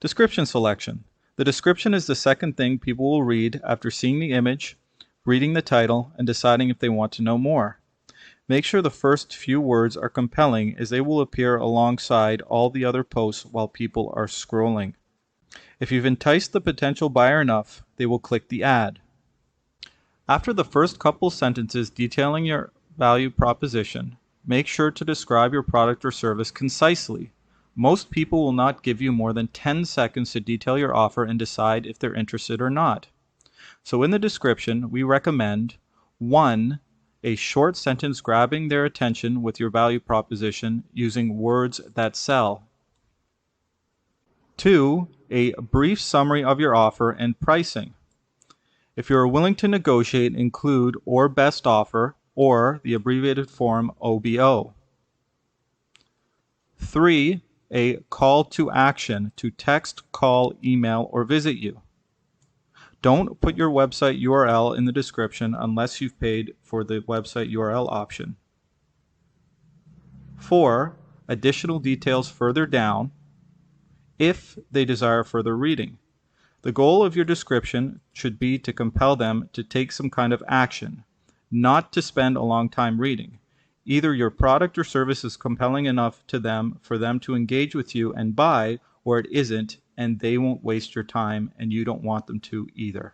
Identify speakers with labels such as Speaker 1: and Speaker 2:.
Speaker 1: Description selection. The description is the second thing people will read after seeing the image, reading the title, and deciding if they want to know more. Make sure the first few words are compelling, as they will appear alongside all the other posts while people are scrolling. If you've enticed the potential buyer enough, they will click the ad. After the first couple sentences detailing your value proposition, make sure to describe your product or service concisely. Most people will not give you more than 10 seconds to detail your offer and decide if they're interested or not. So in the description, we recommend 1. A short sentence grabbing their attention with your value proposition using words that sell. 2. A brief summary of your offer and pricing. If you are willing to negotiate, include or best offer or the abbreviated form OBO. 3. A call to action to text, call, email, or visit you. Don't put your website URL in the description unless you've paid for the website URL option. 4. Additional details further down if they desire further reading. The goal of your description should be to compel them to take some kind of action, not to spend a long time reading. Either your product or service is compelling enough to them for them to engage with you and buy, or it isn't, and they won't waste your time, and you don't want them to either.